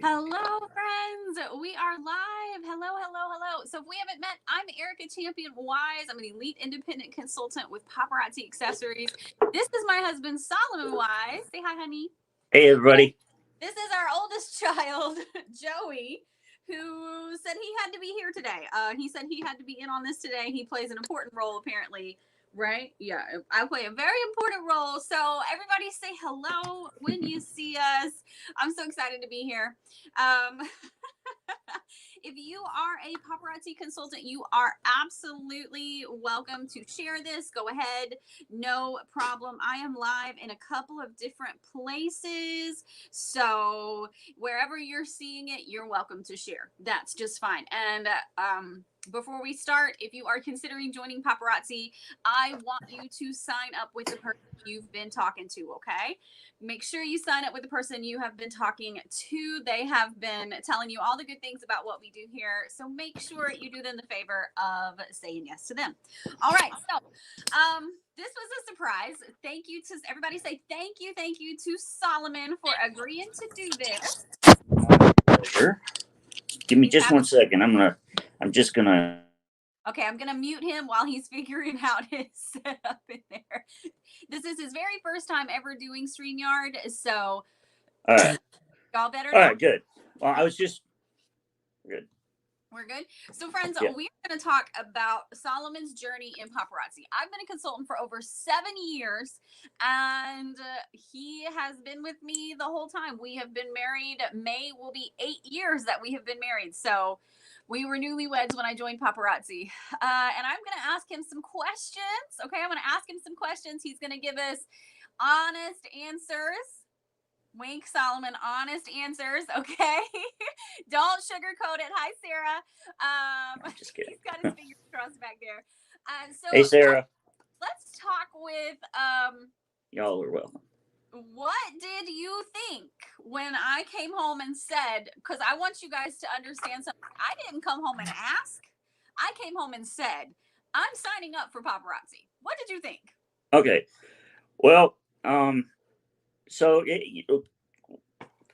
Hello, friends. We are live. Hello, hello, hello. So, if we haven't met, I'm Erica Champion Wise. I'm an elite independent consultant with Paparazzi Accessories. This is my husband, Solomon Wise. Say hi, honey. Hey, everybody. This is our oldest child, Joey, who said he had to be here today. He said he had to be in on this today. He plays an important role, apparently. Right? Yeah, I play a very important role. So everybody say hello when you see us. I'm so excited to be here. Um, if you are a paparazzi consultant, you are absolutely welcome to share this. Go ahead. No problem. I am live in a couple of different places. So wherever you're seeing it, you're welcome to share. That's just fine. And before we start, if you are considering joining Paparazzi, I want you to sign up with the person you've been talking to, okay? Make sure you sign up with the person you have been talking to. They have been telling you all the good things about what we do here. So make sure you do them the favor of saying yes to them. All right. So this was a surprise. Thank you to everybody. Say thank you to Solomon for agreeing to do this. My pleasure. Give me just 1 second. I'm just gonna. Okay, I'm going to mute him while he's figuring out his setup in there. This is his very first time ever doing StreamYard, so All right. y'all better All know. right, good. Well, I was just good. We're good. So, friends, Yeah. we're going to talk about Solomon's journey in paparazzi. I've been a consultant for over 7 years, and he has been with me the whole time. We have been married. May will be 8 years that we have been married. So, we were newlyweds when I joined paparazzi. And I'm going to ask him some questions. Okay, I'm going to ask him some questions. He's going to give us honest answers. Wink, Solomon, honest answers, okay? Don't sugarcoat it. Hi, Sarah. I'm just kidding. He's got his fingers crossed back there. So Hey, Sarah. let's talk with Y'all are welcome. what did you think when I came home and said, because I want you guys to understand something. I didn't come home and ask. I came home and said, I'm signing up for paparazzi. What did you think? Okay. Well, so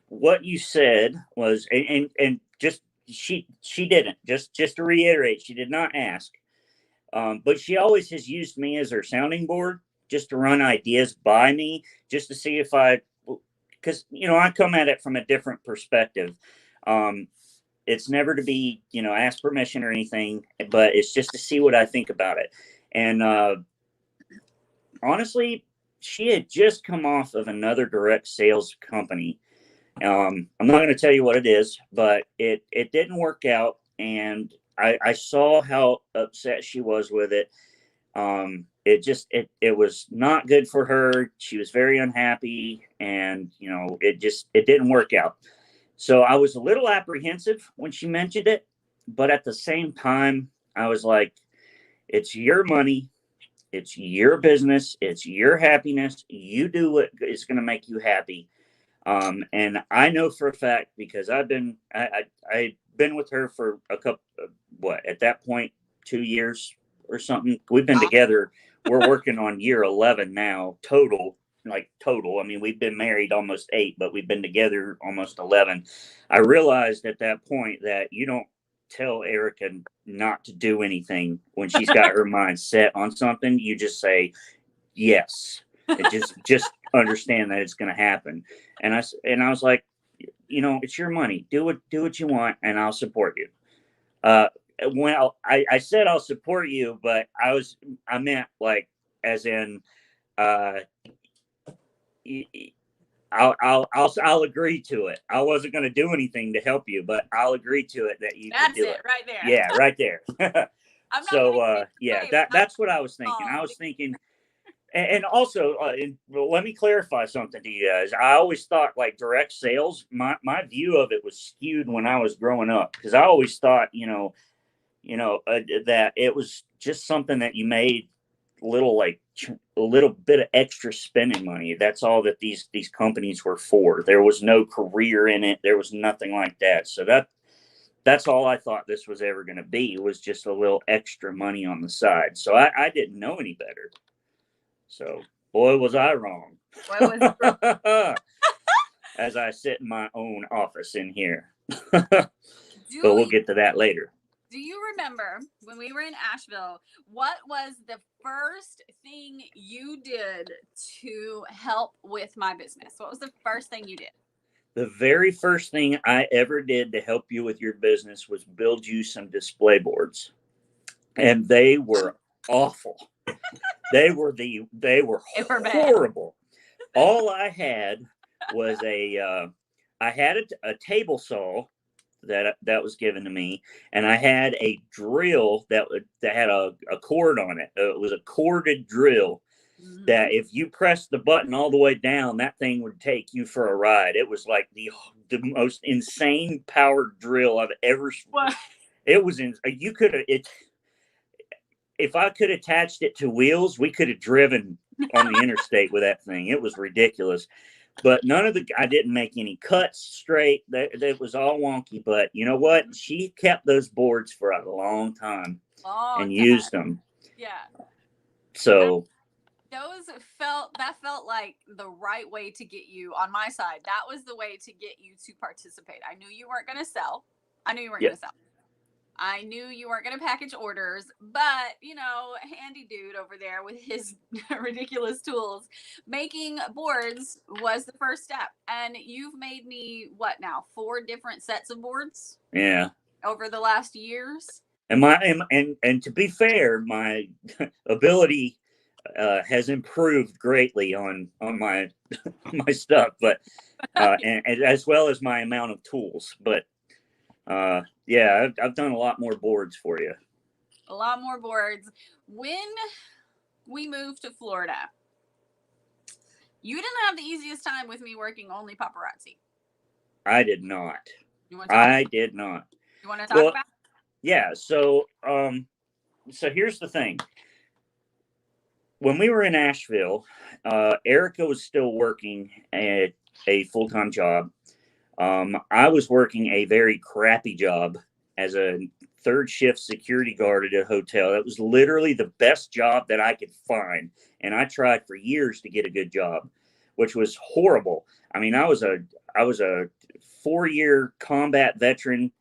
what you said was, and just she didn't, just to reiterate, she did not ask. But she always has used me as her sounding board, just to run ideas by me, just to see if because I come at it from a different perspective. It's never to be ask permission or anything, but it's just to see what I think about it. And honestly, she had just come off of another direct sales company. I'm not going to tell you what it is, but it didn't work out, and I saw how upset she was with it. It was not good for her. She was very unhappy, and it didn't work out. So I was a little apprehensive when she mentioned it, but at the same time, I was like, it's your money. It's your business. It's your happiness. You do what is going to make you happy. And I know for a fact, because I've been with her for a couple, what, at that point, 2 years or something. We've been together. We're working on year 11 now, total. I mean, we've been married almost 8, but we've been together almost 11. I realized at that point that you don't tell Erica not to do anything when she's got her mind set on something. You just say yes. And just understand that it's going to happen. And I was like, it's your money. Do what you want, and I'll support you. When I said I'll support you, but I meant like as in, I'll agree to it. I wasn't going to do anything to help you, but I'll agree to it that you can do it. Right there. Yeah, right there. So that's what I was thinking. Oh. I was thinking. And also, let me clarify something to you guys. I always thought like direct sales, my view of it was skewed when I was growing up, because I always thought, that it was just something that you made a little bit of extra spending money. That's all that these companies were for. There was no career in it. There was nothing like that. So that's all I thought this was ever going to be, was just a little extra money on the side. So I didn't know any better. So, boy, was I wrong. Boy, was as I sit in my own office in here. But Do we'll you, get to that later. do you remember when we were in Asheville, what was the first thing you did to help with my business? What was the first thing you did? The very first thing I ever did to help you with your business was build you some display boards. And they were awful. They were They were bad. horrible. All I had was I had a table saw that was given to me, and I had a drill that had a cord on it. It was a corded drill Mhm. that if you pressed the button all the way down, that thing would take you for a ride. It was like the most insane powered drill I've ever. What? It was in. You could have it if I could have attached it to wheels. We could have driven on the interstate with that thing. It was ridiculous. But I didn't make any cuts straight. That was all wonky. But you know what? She kept those boards for a long time Long and time. used them. Yeah. That So that felt like the right way to get you on my side. That was the way to get you to participate. I knew you weren't going to sell. I knew you weren't yeah, going to sell. I knew you weren't going to package orders, but handy dude over there with his ridiculous tools, making boards was the first step. And you've made me what now? 4 different sets of boards yeah. over the last years. And to be fair, my ability has improved greatly on my stuff, but and as well as my amount of tools. But yeah, I've done a lot more boards for you. A lot more boards. When we moved to Florida, you didn't have the easiest time with me working only paparazzi. I did not. You want to talk? I did not. You want to talk Well, about? yeah. So here's the thing. When we were in Asheville, Erica was still working at a full time job. I was working a very crappy job as a third shift security guard at a hotel. That was literally the best job that I could find, and I tried for years to get a good job, which was horrible. I mean, I was a 4-year combat veteran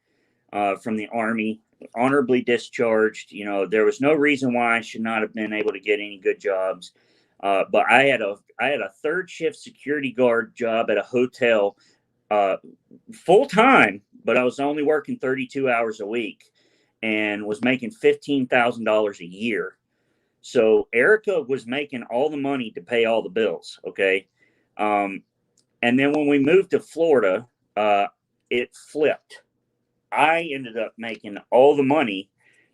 from the Army, honorably discharged. There was no reason why I should not have been able to get any good jobs. But I had a third shift security guard job at a hotel, uh, full time, but I was only working 32 hours a week and was making $15,000 a year. So Erica was making all the money to pay all the bills. Okay. Um, and then when we moved to Florida, it flipped. I ended up making all the money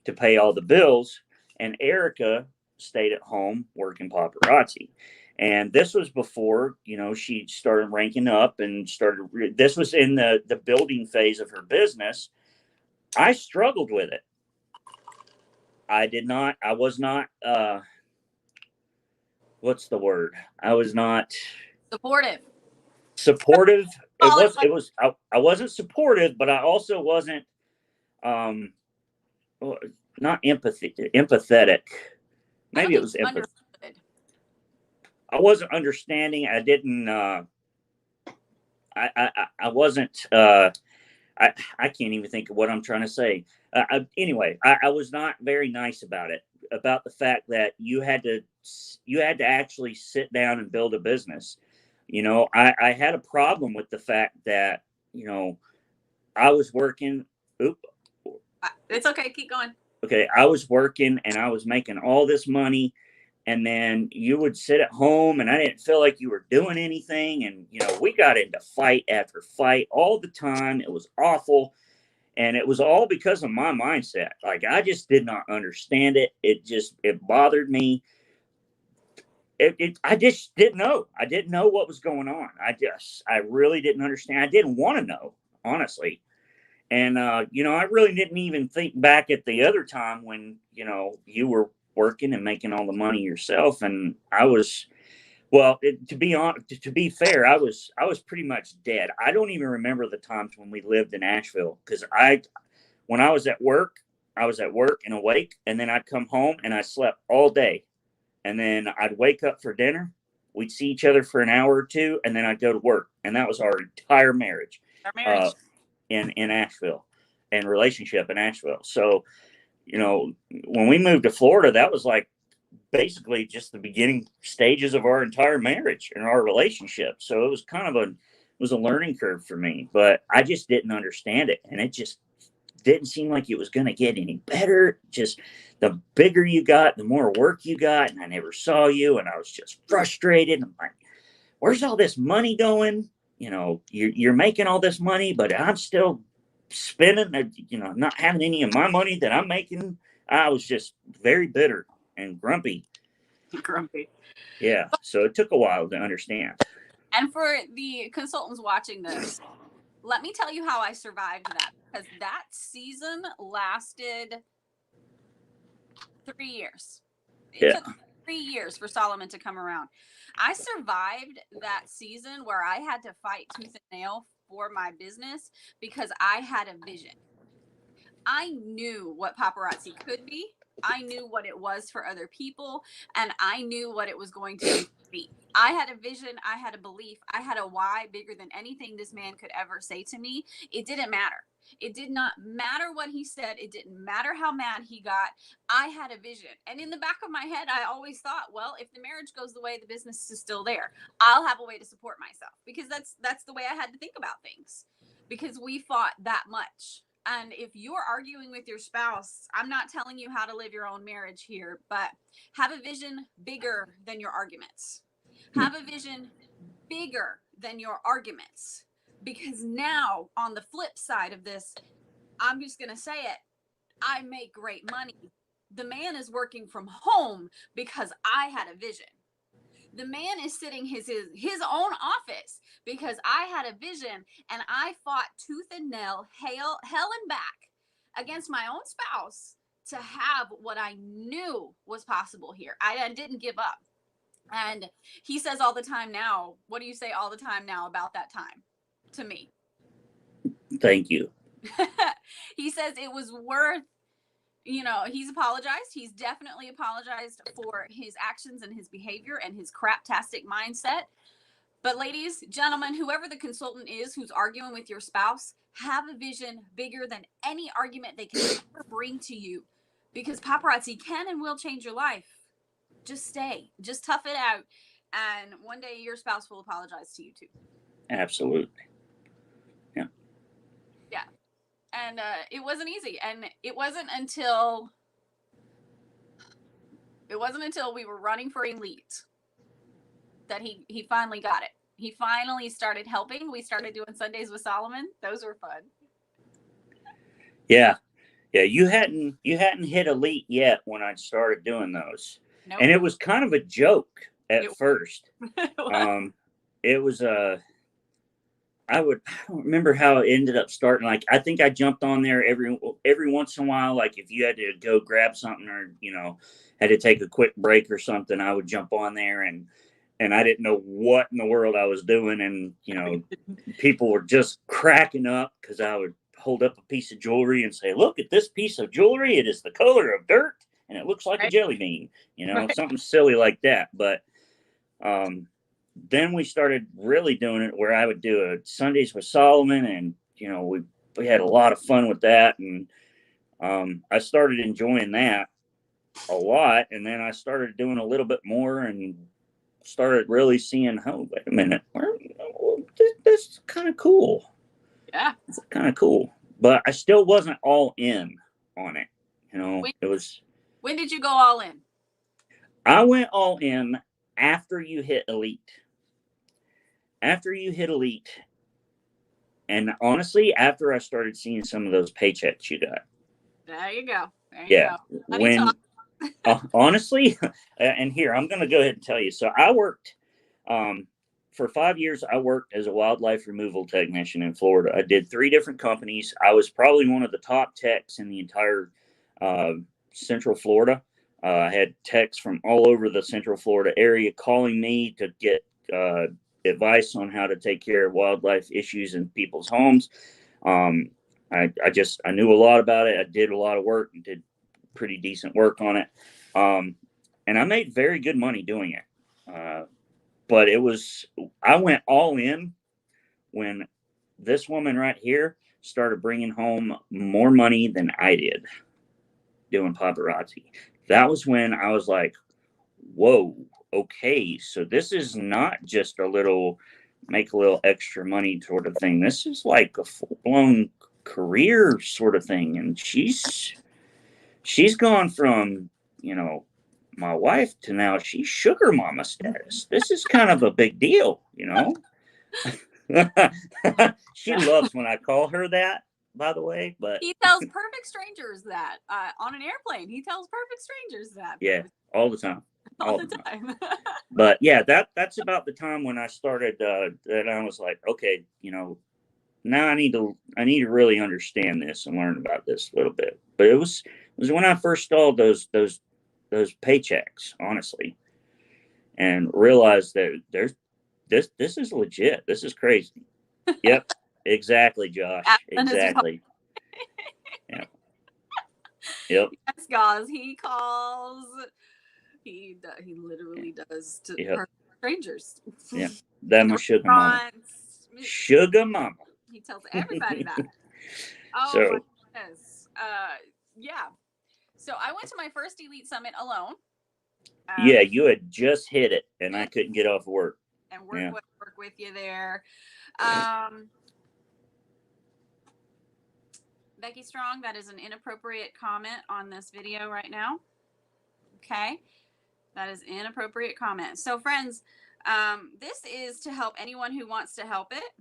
to pay all the bills, and Erica stayed at home working paparazzi. And this was before, she started ranking up and this was in the building phase of her business. I struggled with it. I was not, what's the word? I was not Supportive. supportive. It Call it was, it was, I wasn't supportive, but I also wasn't, um, not empathetic. I don't Maybe it think was you empathy. understood. I wasn't understanding. I didn't. I wasn't. I can't even think of what I'm trying to say. Anyway, I was not very nice about it. About the fact that you had to actually sit down and build a business. I had a problem with the fact that I was working. Oop, It's okay. Keep going. okay, I was working and I was making all this money, and then you would sit at home and I didn't feel like you were doing anything, and we got into fight after fight all the time. It was awful, and it was all because of my mindset. Like, I just did not understand it. It bothered me. I just didn't know. I didn't know what was going on. I really didn't understand. I didn't want to know, honestly. And I really didn't even think back at the other time when you were working and making all the money yourself, and I was, well, to be fair, I was pretty much dead. I don't even remember the times when we lived in Asheville, because when I was at work, I was at work and awake, and then I'd come home and I slept all day, and then I'd wake up for dinner, We'd see each other for an hour or two, and then I'd go to work. And that was our entire marriage, Our marriage. in Asheville, and relationship in Asheville. So, when we moved to Florida, that was like basically just the beginning stages of our entire marriage and our relationship. So it was kind of a learning curve for me, but I just didn't understand it. And it just didn't seem like it was going to get any better. Just the bigger you got, the more work you got. And I never saw you. And I was just frustrated. I'm like, where's all this money going? You're making all this money, but I'm still spending, not having any of my money that I'm making. I was just very bitter and grumpy. Grumpy. Yeah. So it took a while to understand. And for the consultants watching this, let me tell you how I survived that, because that season lasted 3 years. It took 3 years for Solomon to come around. I survived that season where I had to fight tooth and nail for my business because I had a vision. I knew what Paparazzi could be. I knew what it was for other people, and I knew what it was going to be. I had a vision. I had a belief. I had a why bigger than anything this man could ever say to me. It didn't matter. It did not matter what he said. It didn't matter how mad he got. I had a vision. And in the back of my head, I always thought, well, if the marriage goes the way, the business is still there. I'll have a way to support myself, because that's the way I had to think about things, because we fought that much. And if you're arguing with your spouse, I'm not telling you how to live your own marriage here, but have a vision bigger than your arguments. Have a vision bigger than your arguments. Because now, on the flip side of this, I'm just going to say it, I make great money. The man is working from home because I had a vision. The man is sitting his own office because I had a vision, and I fought tooth and nail, hell and back against my own spouse to have what I knew was possible here. I didn't give up. And he says all the time now, what do you say all the time now about that time to me? Thank you. He says it was worth, he's apologized. He's definitely apologized for his actions and his behavior and his craptastic mindset. But ladies, gentlemen, whoever the consultant is who's arguing with your spouse, have a vision bigger than any argument they can ever bring to you, because Paparazzi can and will change your life. Just stay, just tough it out. And one day your spouse will apologize to you too. Absolutely. Yeah. Yeah. And it wasn't easy. And it wasn't until we were running for elite that he finally got it. He finally started helping. We started doing Sundays with Solomon. Those were fun. Yeah. Yeah. You hadn't hit elite yet when I started doing those. Nope. And it was kind of a joke at first. It was I don't remember how it ended up starting. Like, I think I jumped on there every once in a while. Like, if you had to go grab something, or, had to take a quick break or something, I would jump on there, and I didn't know what in the world I was doing. And, people were just cracking up because I would hold up a piece of jewelry and say, look at this piece of jewelry. It is the color of dirt, and it looks like a jelly bean, something silly like that. But, then we started really doing it where I would do a Sundays with Solomon, and, we had a lot of fun with that. And, I started enjoying that a lot. And then I started doing a little bit more and started really seeing, oh, wait a minute, this is kind of cool. Yeah. It's kind of cool, but I still wasn't all in on it. When did you go all in? I went all in after you hit elite. After you hit elite, and honestly, after I started seeing some of those paychecks you got. There you go. When honestly, and here, I'm going to go ahead and tell you. So I worked, for 5 years, I worked as a wildlife removal technician in Florida. I did 3 different companies. I was probably one of the top techs in the entire Central Florida. I had techs from all over the Central Florida area calling me to get advice on how to take care of wildlife issues in people's homes. I knew a lot about it. I did a lot of work and did pretty decent work on it. And I made very good money doing it. but I went all in when this woman right here started bringing home more money than I did doing paparazzi. That was when I was like, whoa, okay, so this is not just a little make a little extra money sort of thing. This is like a full-blown career sort of thing. And she's gone from, my wife to now she's sugar mama status. This is kind of a big deal. She loves when I call her that, by the way. But he tells perfect strangers that on an airplane. He tells perfect strangers that. Yeah, all the time. All the time. But yeah, that's about the time when I started. That I was like, okay, now I need to really understand this and learn about this a little bit. But it was when I first saw those paychecks, honestly, and realized that this is legit. This is crazy. Yep, exactly, Josh. Exactly. Yeah. Yep. Yes, guys. He calls. He literally does to strangers. Yeah, that my sugar mama. Sugar mama. He tells everybody that. Oh so, my goodness. Yeah. So I went to my first Elite Summit alone. Yeah, you had just hit it, and I couldn't get off work. And work with you there. Becky Strong, that is an inappropriate comment on this video right now. Okay. That is inappropriate comment. So friends, this is to help anyone who wants to help it.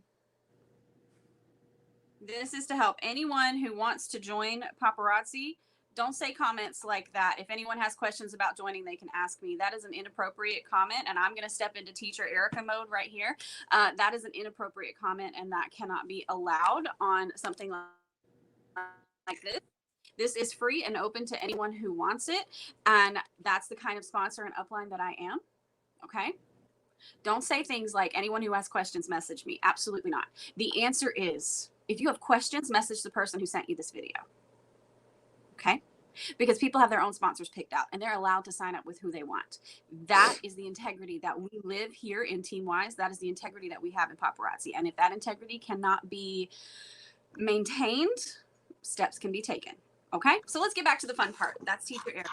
This is to help anyone who wants to join Paparazzi. Don't say comments like that. If anyone has questions about joining, they can ask me. That is an inappropriate comment, and I'm going to step into Teacher Erica mode right here. That is an inappropriate comment, and that cannot be allowed on something like this. This is free and open to anyone who wants it, and that's the kind of sponsor and upline that I am. Okay? Don't say things like, anyone who has questions, message me. Absolutely not. The answer is, if you have questions, message the person who sent you this video. Okay? Because people have their own sponsors picked out, and they're allowed to sign up with who they want. That is the integrity that we live here in Team Wise. That is the integrity that we have in Paparazzi. And if that integrity cannot be maintained, steps can be taken. Okay, so let's get back to the fun part. That's Teacher Eric.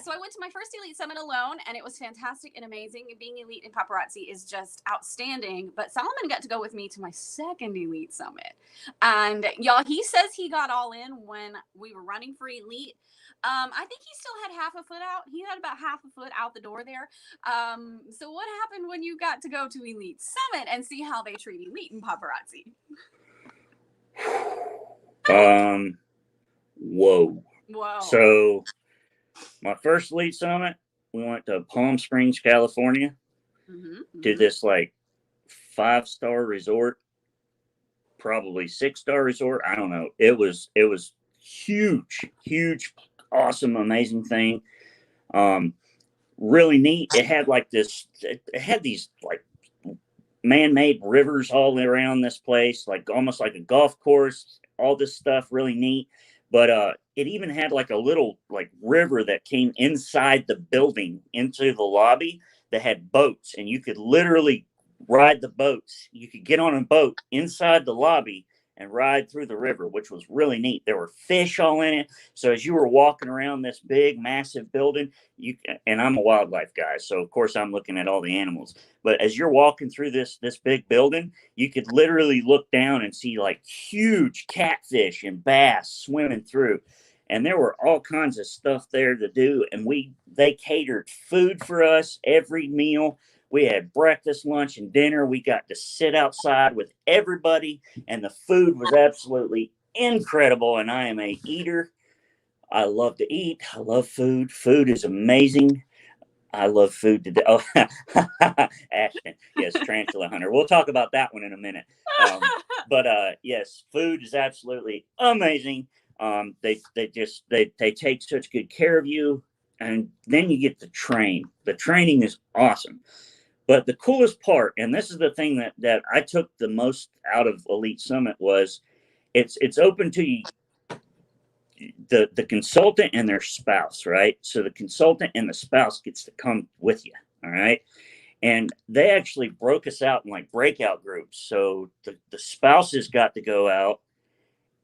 So I went to my first Elite Summit alone, and it was fantastic and amazing. Being elite in Paparazzi is just outstanding. But Solomon got to go with me to my second Elite Summit. And y'all, he says he got all in when we were running for Elite. I think he still had half a foot out. He had about half a foot out the door there. So what happened when you got to go to Elite Summit and see how they treat Elite in Paparazzi? Whoa. So my first Elite Summit, we went to Palm Springs, California, to this like 5-star resort, probably 6-star resort. I don't know. It was huge, awesome, amazing thing. Really neat. It had these like man-made rivers all around this place, like almost like a golf course, all this stuff, really neat. But it even had like a little like river that came inside the building into the lobby that had boats, and you could literally ride the boats. You could get on a boat inside the lobby and ride through the river, which was really neat. There were fish all in it. So as you were walking around this big, massive building, and I'm a wildlife guy, so of course I'm looking at all the animals. But as you're walking through this big building, you could literally look down and see like huge catfish and bass swimming through. And there were all kinds of stuff there to do. And they catered food for us every meal. We had breakfast, lunch, and dinner. We got to sit outside with everybody, and the food was absolutely incredible. And I am a eater. I love to eat. I love food. Food is amazing. I love food today. Oh, Ashton, yes, Tarantula Hunter. We'll talk about that one in a minute. But yes, food is absolutely amazing. They take such good care of you, and then you get to train. The training is awesome. But the coolest part, and this is the thing that I took the most out of Elite Summit, was it's open to the consultant and their spouse, right? So the consultant and the spouse gets to come with you, all right? And they actually broke us out in like breakout groups. So the spouses got to go out,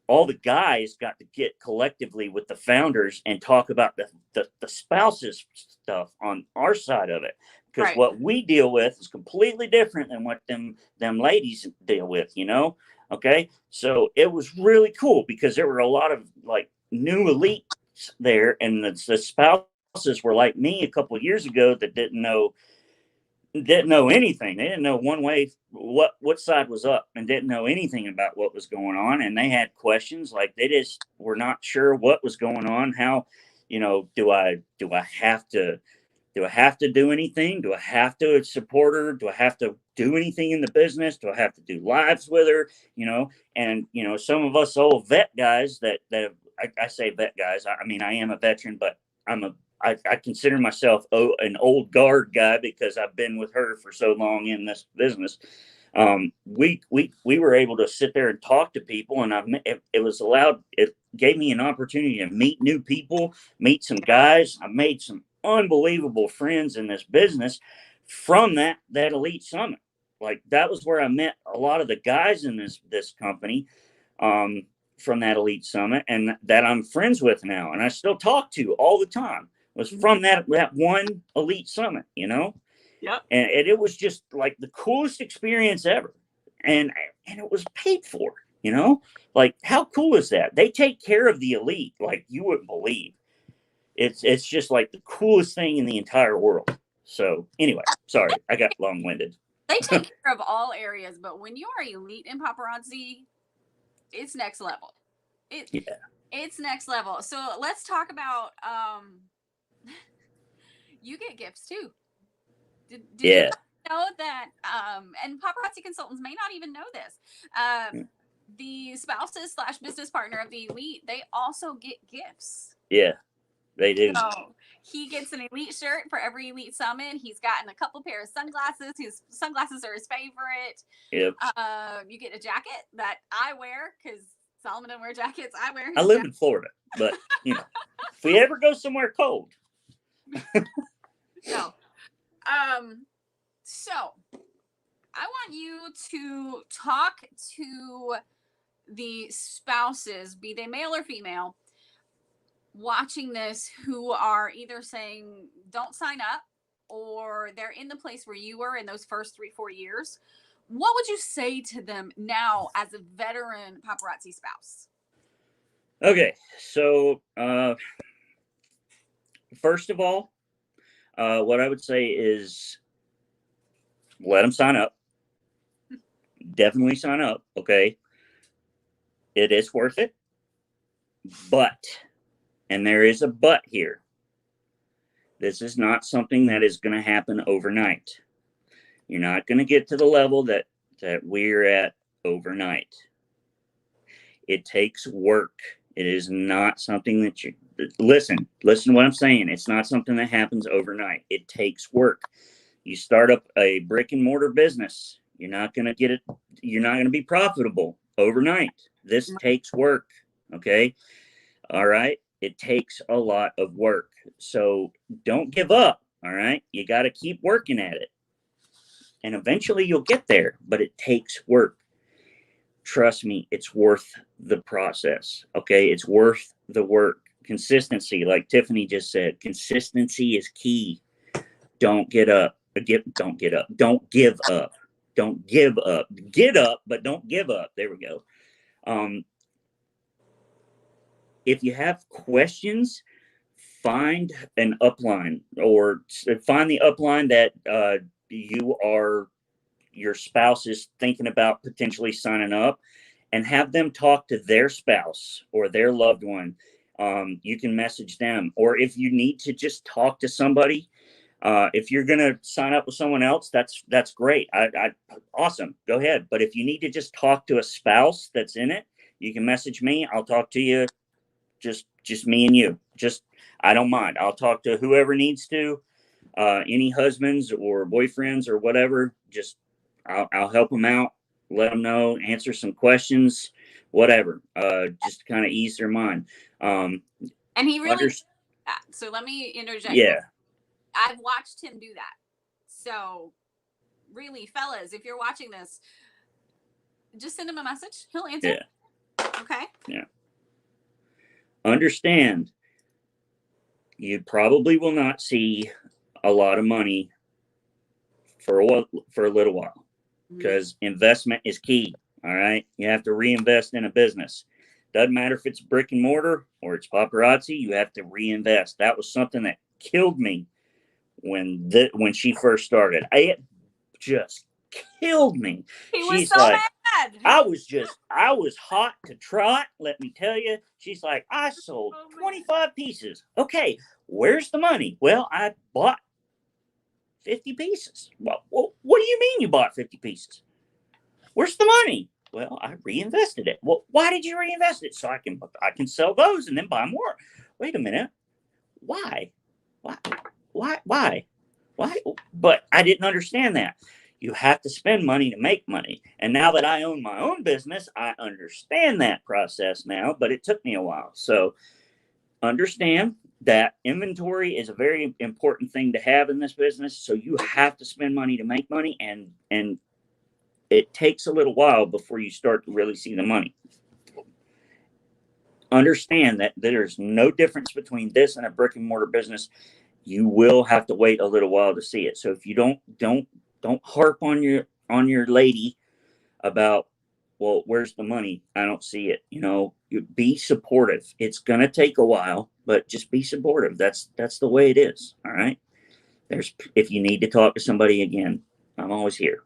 all the guys got to get collectively with the founders and talk about the spouses stuff on our side of it, because Right. what we deal with is completely different than what them ladies deal with, you know. Okay, so it was really cool because there were a lot of like new elites there, and the spouses were like me a couple of years ago that didn't know anything. They didn't know one way what side was up, and didn't know anything about what was going on. And they had questions like they just were not sure what was going on. How, do I have to do anything? Do I have to support her? Do I have to do anything in the business? Do I have to do lives with her? And some of us old vet guys I say vet guys. I mean, I am a veteran, but I consider myself an old guard guy because I've been with her for so long in this business. We were able to sit there and talk to people, and it gave me an opportunity to meet new people, meet some guys. I made some unbelievable friends in this business from that elite summit. Like that was where I met a lot of the guys in this company. From that elite summit, and that I'm friends with now, and I still talk to all the time, was from that one elite summit, Yep. and it was just like the coolest experience ever, and it was paid for, like how cool is that? They take care of the elite like you wouldn't believe. It's just like the coolest thing in the entire world. So anyway, sorry, I got long-winded. They take care of all areas, but when you are elite in paparazzi, it's next level. Yeah. It's next level. So let's talk about you get gifts too. Did Yeah. you know that and paparazzi consultants may not even know this. The spouses / business partner of the elite, they also get gifts. Yeah, they do. So he gets an elite shirt for every elite summit. He's gotten a couple pair of sunglasses. His sunglasses are his favorite. Yep. You get a jacket that I wear because Solomon doesn't wear jackets. I wear his I live in Florida, but if we ever go somewhere cold. No. So I want you to talk to the spouses, be they male or female, watching this, who are either saying don't sign up or they're in the place where you were in those first 3-4 years. What would you say to them now as a veteran paparazzi spouse? Okay, so first of all, what I would say is let them sign up. Definitely sign up. Okay, it is worth it, but, and there is a but here, this is not something that is going to happen overnight. You're not going to get to the level that we're at overnight. It takes work. It is not something that you listen to what I'm saying. It's not something that happens overnight. It takes work. You start up a brick and mortar business, you're not going to get it. You're not going to be profitable overnight. This takes work. Okay. All right. It takes a lot of work. So don't give up. All right. You got to keep working at it. And eventually you'll get there, but it takes work. Trust me, it's worth the process. Okay. It's worth the work. Consistency, like Tiffany just said, consistency is key. Don't get up. Don't get up. Don't give up. Don't give up. Get up, but don't give up. There we go. If you have questions, find an upline, or find the upline that your spouse is thinking about potentially signing up, and have them talk to their spouse or their loved one. You can message them, or if you need to just talk to somebody, if you're going to sign up with someone else, that's great. Awesome. Go ahead. But if you need to just talk to a spouse that's in it, you can message me. I'll talk to you. Just me and you. I don't mind. I'll talk to whoever needs to. Any husbands or boyfriends or whatever. I'll help them out. Let them know. Answer some questions. Whatever. Just kind of ease their mind. And he really did that. So let me interject. Yeah. I've watched him do that. So really, fellas, if you're watching this, just send him a message. He'll answer. Yeah. Okay. Yeah. Understand, you probably will not see a lot of money for a little while, because investment is key. All right, you have to reinvest in a business. Doesn't matter if it's brick and mortar or it's paparazzi. You have to reinvest. That was something that killed me when she first started. It just killed me. He was She's so like, mad. I was hot to trot. Let me tell you. She's like, I sold 25 pieces. Okay, where's the money? Well, I bought 50 pieces. Well, what do you mean you bought 50 pieces? Where's the money? Well, I reinvested it. Well, why did you reinvest it? So I can sell those and then buy more. Wait a minute. Why? Why? But I didn't understand that. You have to spend money to make money. And now that I own my own business, I understand that process now, but it took me a while. So understand that inventory is a very important thing to have in this business. So you have to spend money to make money, and it takes a little while before you start to really see the money. Understand that there's no difference between this and a brick and mortar business. You will have to wait a little while to see it. So if you don't harp on your lady about, well, where's the money? I don't see it. You be supportive. It's gonna take a while, but just be supportive. That's the way it is. All right. If you need to talk to somebody again, I'm always here.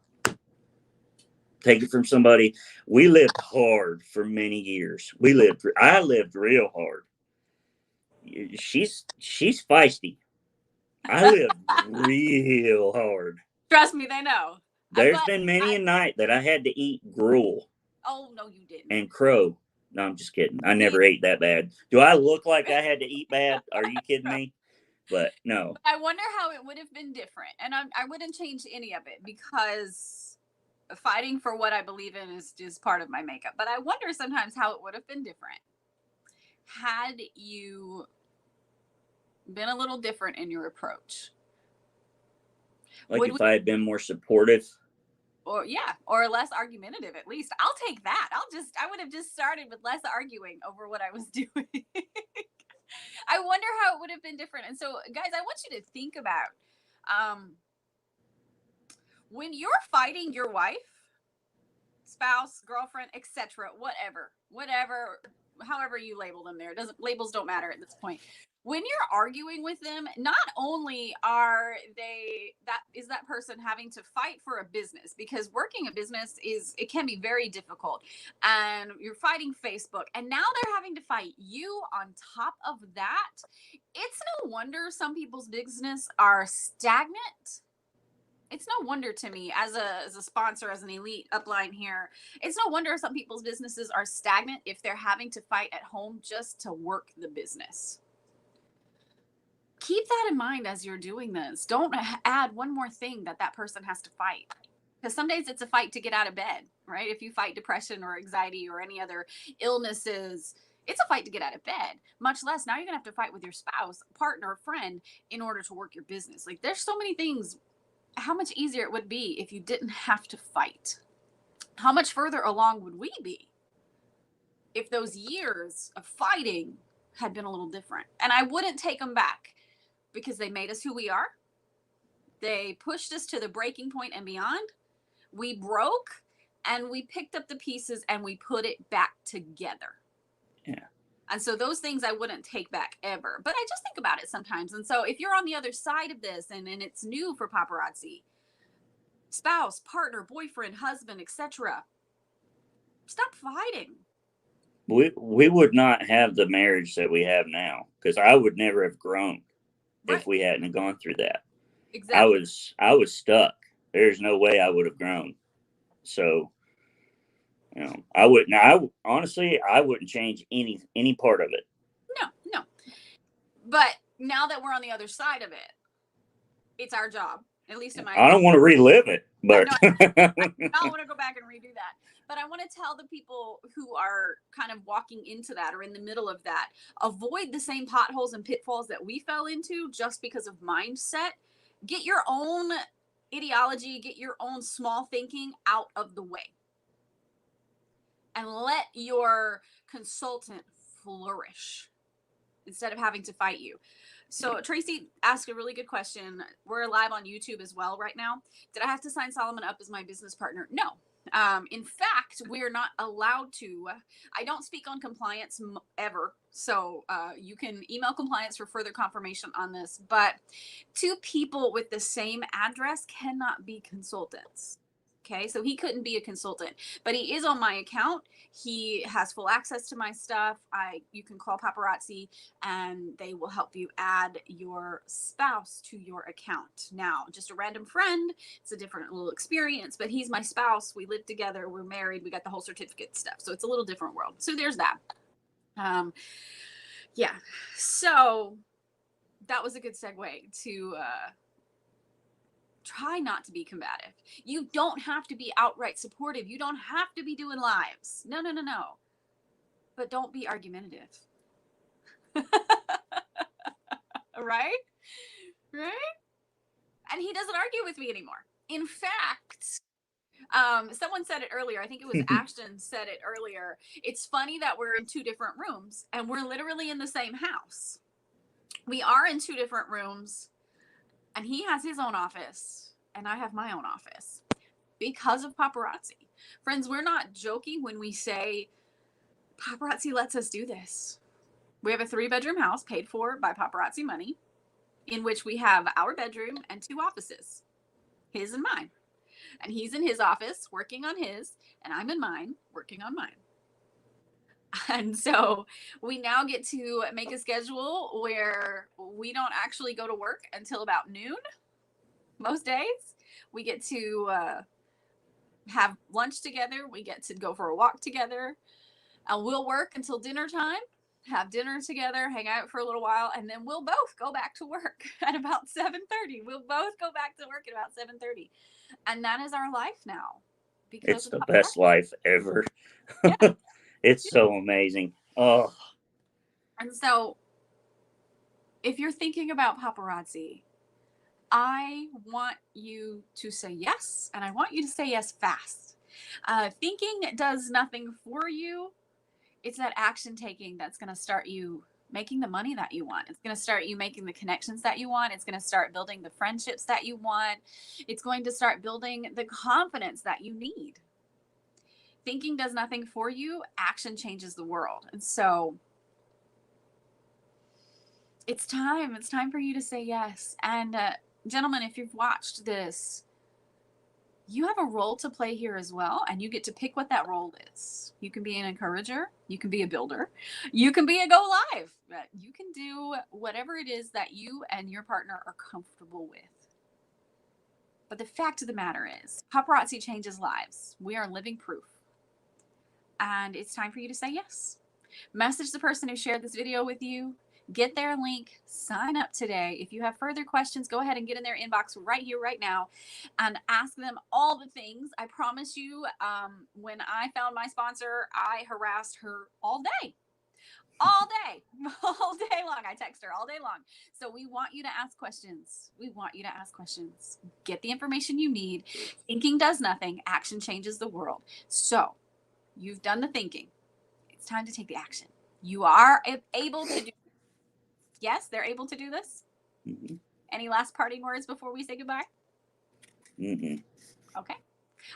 Take it from somebody. We lived hard for many years. I lived real hard. She's feisty. I lived real hard. Trust me, they know. There's been many a night that I had to eat gruel. Oh, no, you didn't. And crow. No, I'm just kidding. I never ate that bad. Do I look like I had to eat bad? Are you kidding me? But no. I wonder how it would have been different. And I wouldn't change any of it, because fighting for what I believe in is just part of my makeup. But I wonder sometimes how it would have been different had you been a little different in your approach. Like if I had been more supportive. Or less argumentative, at least. I'll take that. I would have just started with less arguing over what I was doing. I wonder how it would have been different. And so, guys, I want you to think about when you're fighting your wife, spouse, girlfriend, etc., whatever, however you label them there. Labels don't matter at this point. When you're arguing with them, not only is that person having to fight for a business, because working a business it can be very difficult, and you're fighting Facebook, and now they're having to fight you on top of that. It's no wonder some people's business are stagnant. It's no wonder to me, as a sponsor, as an elite upline here, it's no wonder some people's businesses are stagnant if they're having to fight at home just to work the business. Keep that in mind as you're doing this. Don't add one more thing that person has to fight. Because some days it's a fight to get out of bed, right? If you fight depression or anxiety or any other illnesses, it's a fight to get out of bed. Much less now you're going to have to fight with your spouse, partner, friend in order to work your business. Like, there's so many things. How much easier it would be if you didn't have to fight. How much further along would we be if those years of fighting had been a little different? And I wouldn't take them back, because they made us who we are. They pushed us to the breaking point and beyond. We broke, and we picked up the pieces and we put it back together. Yeah. And so those things I wouldn't take back ever. But I just think about it sometimes. And so if you're on the other side of this and it's new for Paparazzi, spouse, partner, boyfriend, husband, etc., stop fighting. We would not have the marriage that we have now, because I would never have grown if we hadn't gone through that. Exactly. I was stuck. There's no way I would have grown. So, I wouldn't change any part of it. No. But now that we're on the other side of it, it's our job. At least in my I don't want to relive it, but I don't want to go back and redo that. But I want to tell the people who are kind of walking into that or in the middle of that, avoid the same potholes and pitfalls that we fell into just because of mindset. Get your own ideology, get your own small thinking out of the way. And let your consultant flourish instead of having to fight you. So Tracy asked a really good question. We're live on YouTube as well right now. Did I have to sign Solomon up as my business partner? No. In fact, we are not allowed to. I don't speak on compliance ever. So you can email compliance for further confirmation on this. But two people with the same address cannot be consultants. Okay, so he couldn't be a consultant, but he is on my account. He has full access to my stuff. You can call Paparazzi and they will help you add your spouse to your account. Now, just a random friend, it's a different little experience, but he's my spouse. We live together. We're married. We got the whole certificate stuff. So it's a little different world. So there's that. Yeah. So that was a good segue to try not to be combative. You don't have to be outright supportive. You don't have to be doing lives. No. But don't be argumentative. Right? And he doesn't argue with me anymore. In fact, someone said it earlier. I think it was Ashton said it earlier. It's funny that we're in two different rooms and we're literally in the same house. We are in two different rooms. And he has his own office, and I have my own office because of Paparazzi. Friends, we're not joking when we say Paparazzi lets us do this. We have a 3-bedroom house paid for by Paparazzi money, in which we have our bedroom and 2 offices, his and mine. And he's in his office working on his, and I'm in mine working on mine. And so we now get to make a schedule where we don't actually go to work until about noon most days. We get to have lunch together. We get to go for a walk together. And we'll work until dinner time, have dinner together, hang out for a little while, and then we'll both go back to work at about 7:30. We'll both go back to work at about 7:30. And that is our life now. It's the best life ever. Yeah. It's so amazing. Oh. And so if you're thinking about Paparazzi, I want you to say yes, and I want you to say yes fast. Thinking does nothing for you. It's that action taking that's going to start you making the money that you want. It's going to start you making the connections that you want. It's going to start building the friendships that you want. It's going to start building the confidence that you need. Thinking does nothing for you. Action changes the world. And so it's time. It's time for you to say yes. And gentlemen, if you've watched this, you have a role to play here as well. And you get to pick what that role is. You can be an encourager. You can be a builder. You can be a go live. You can do whatever it is that you and your partner are comfortable with. But the fact of the matter is, Paparazzi changes lives. We are living proof. And it's time for you to say yes. Message the person who shared this video with you. Get their link. Sign up today. If you have further questions, go ahead and get in their inbox right here, right now, and ask them all the things. I promise you, when I found my sponsor, I harassed her all day. All day long. I text her all day long. So we want you to ask questions. Get the information you need. Thinking does nothing. Action changes the world. So you've done the thinking. It's time to take the action. You are able to do. Yes, they're able to do this. Mm-hmm. Any last parting words before we say goodbye? Mm-hmm. Okay.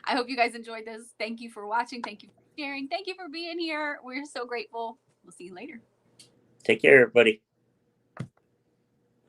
I hope you guys enjoyed this. Thank you for watching. Thank you for sharing. Thank you for being here. We're so grateful. We'll see you later. Take care, everybody.